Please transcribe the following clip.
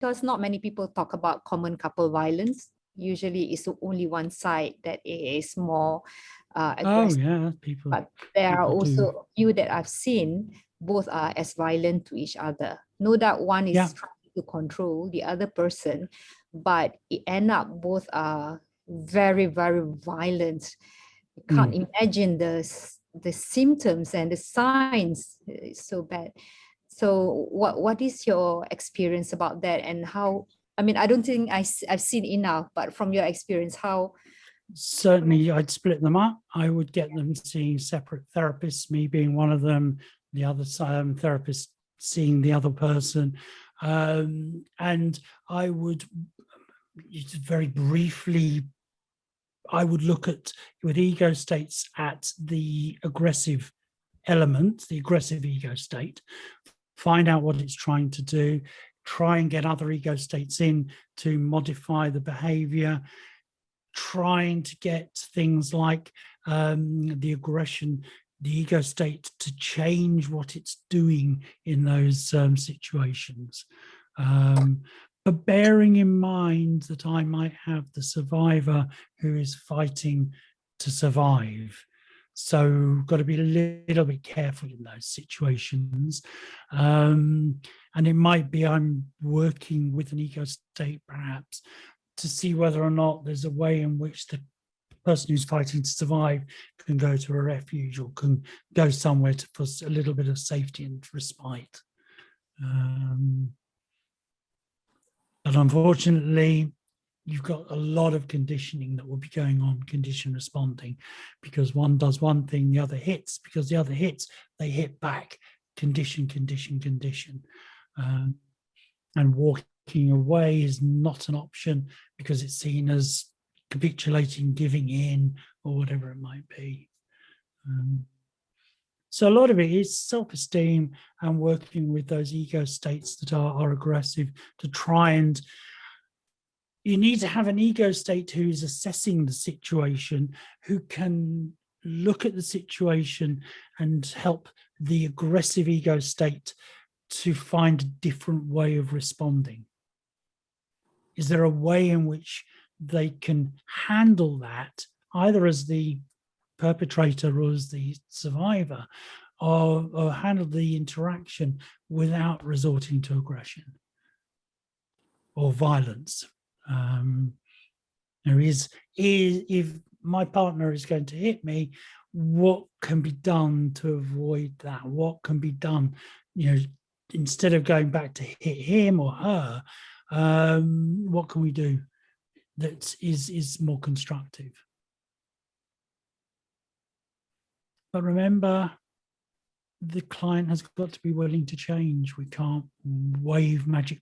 because not many people talk about common couple violence. Usually it's only one side that is more Oh aggressive, yeah, people but there are do. also a few that I've seen both are as violent to each other. No doubt one Yeah. is trying to control the other person, but it end up both are very, very violent. You can't Mm. imagine the symptoms and the signs. It's so bad. So what is your experience about that, and how, I mean, I don't think I've seen enough, but from your experience, how? Certainly, I'd split them up. I would get them seeing separate therapists, me being one of them, the other therapist seeing the other person. And I would very briefly, I would look at, with ego states, at the aggressive element, the aggressive ego state, find out what it's trying to do, try and get other ego states in to modify the behavior, trying to get things like the aggression, the ego state to change what it's doing in those situations. But bearing in mind that I might have the survivor who is fighting to survive. So got to be a little bit careful in those situations. And it might be I'm working with an ego state perhaps to see whether or not there's a way in which the person who's fighting to survive can go to a refuge or can go somewhere for a little bit of safety and respite. But unfortunately, you've got a lot of conditioning that will be going on, condition responding, because one does one thing, the other hits, because the other hits, they hit back, condition, condition, condition. And walking away is not an option because it's seen as capitulating, giving in, or whatever it might be. So a lot of it is self-esteem and working with those ego states that are aggressive to try and, you need to have an ego state who is assessing the situation, who can look at the situation and help the aggressive ego state to find a different way of responding. Is there a way in which they can handle that, either as the perpetrator or as the survivor, or handle the interaction without resorting to aggression or violence? There is, if my partner is going to hit me, what can be done to avoid that? What can be done, instead of going back to hit him or her, what can we do that is more constructive? But remember, the client has got to be willing to change. We can't wave magic